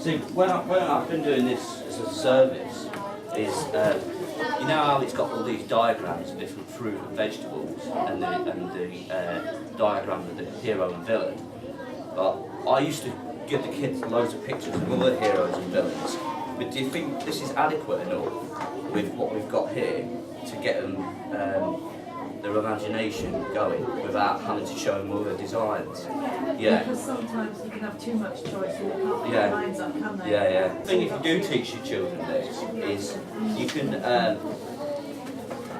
See, when I've been doing this as a service, is you know how it's got all these diagrams of different fruit and vegetables, and the diagram of the hero and villain. But I used to give the kids loads of pictures of other heroes and villains. But do you think this is adequate enough with what we've got here to get them their imagination going without having to show them other designs? Yeah. Because sometimes you can have too much choice and they can't make their minds up, can they? Yeah, yeah. The thing if you do teach your children this is you can,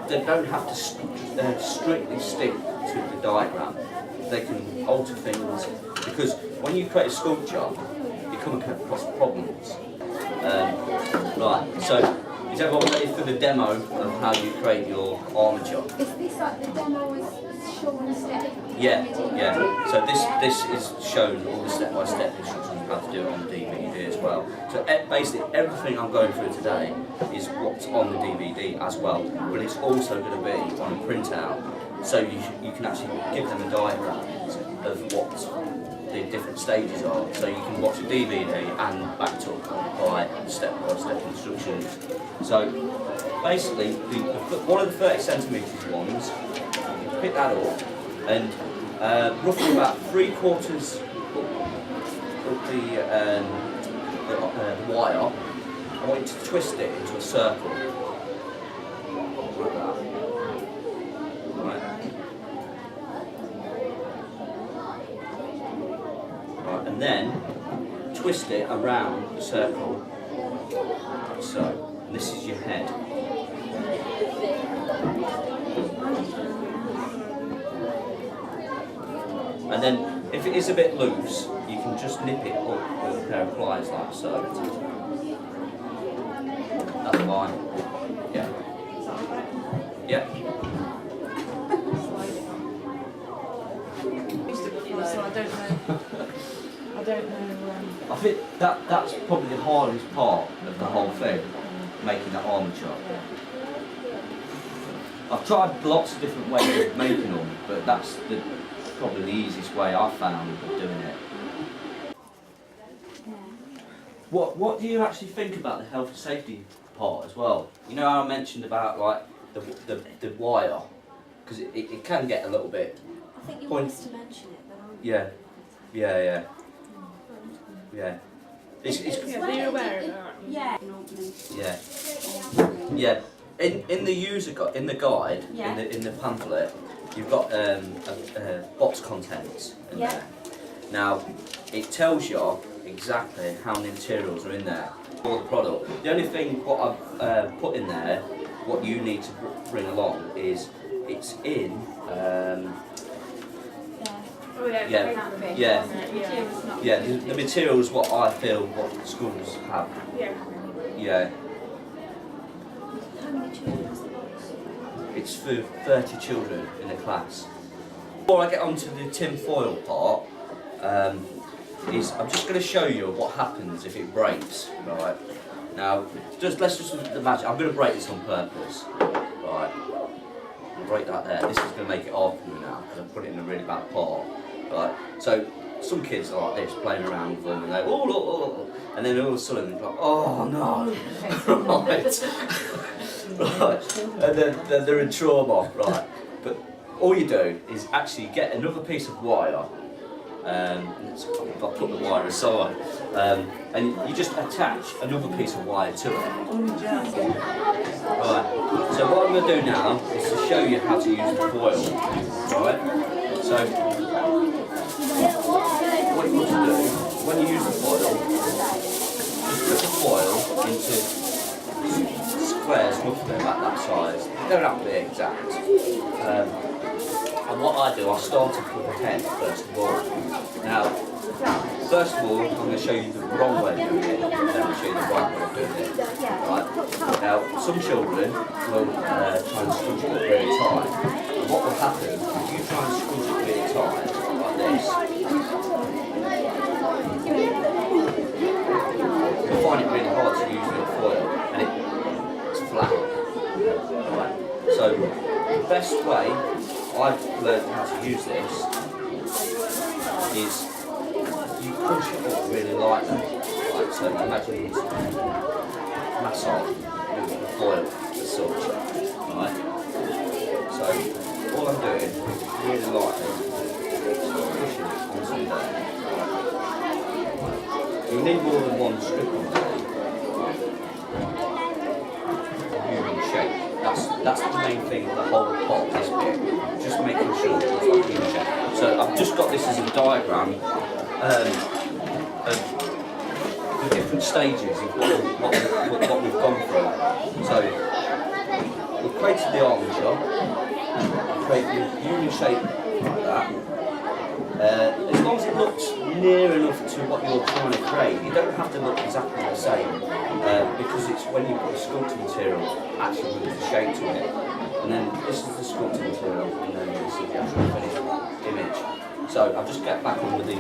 they don't have to strictly stick to the diagram. They can alter things, because when you create a sculpture, you come across problems. Right, so is everyone ready for the demo of how you create your armature? Is this like the demo was shown step? Yeah, yeah. So this is shown all the step-by-step instructions how to do it on the DVD as well. So basically everything I'm going through today is what's on the DVD as well, but it's also going to be on a printout, so you can actually give them a diagram of what the different stages are, so you can watch a DVD and backed up by step-by-step instructions. So basically, one of the 30 centimetres ones, you pick that up, and roughly about 3/4 of the wire, I want you to twist it into a circle. Like that. Right. Right, and then twist it around the circle, like so. And this is your head. And then, if it is a bit loose, you can just nip it up with a pair of pliers like so. That's fine. Yeah. Yeah. So I don't know. I don't know. I think that's probably the hardest part of the whole thing, making that armature. I've tried lots of different ways of making them, but that's probably the easiest way I've found of doing it. What do you actually think about the health and safety part as well? You know how I mentioned about like the wire, because it can get a little bit. I think you want us to mention it, but I'm... Yeah. They're aware of that. Yeah. Yeah. In the user guide, in the guide, Yeah. in the pamphlet, you've got a box contents in there. Now, it tells you exactly how many materials are in there for the product. The only thing what I've put in there, what you need to bring along is it's in. The material is what I feel what schools have. Yeah. How many children is the box? It's for 30 children in a class. Before I get on to the tin foil part, I'm just going to show you what happens if it breaks. Right. Now, let's just imagine I'm going to break this on purpose. Right. I'll break that there. This is going to make it hard for me now because I've put it in a really bad part. Right. So some kids are like this, playing around with them, and they oh, and then all of a sudden they're like, oh no, right, right, and then they're in trauma, right. But all you do is actually get another piece of wire. I'll put the wire aside, and you just attach another piece of wire to it. Right. So what I'm going to do now is to show you how to use the foil. Right. So. What you want to do, when you use the foil, just put the foil into squares roughly about that size. They don't have to be exact. And what I do, I start off with the head first of all. Now, first of all, I'm going to show you the wrong way of doing it, and then I'll show you the right way of doing it. Right? Now, some children will try and scrunch it really tight. And what will happen, if you try and scrunch it really tight, like this, you'll find it really hard to use with foil, and it's flat. Right? So, the best way I've learned how to use this is you push it up really lightly, like So imagine it's massage with the foil as such, right? So all I'm doing is really lightly pushing it onto there. You need more than one strip on there. Human shape. That's the main thing of the whole pot, this bit. Just making sure it's like human shape. So I've just got this as a diagram of the different stages of what we've gone through. So we've created the almond shell, created the human shape like that. As long as it looks near enough to what you're trying to create, you don't have to look exactly the same, because it's when you put the sculpting material actually with the shape to it. And then this is the sculpting material, and then this is the actual finished image. So I'll just get back on with the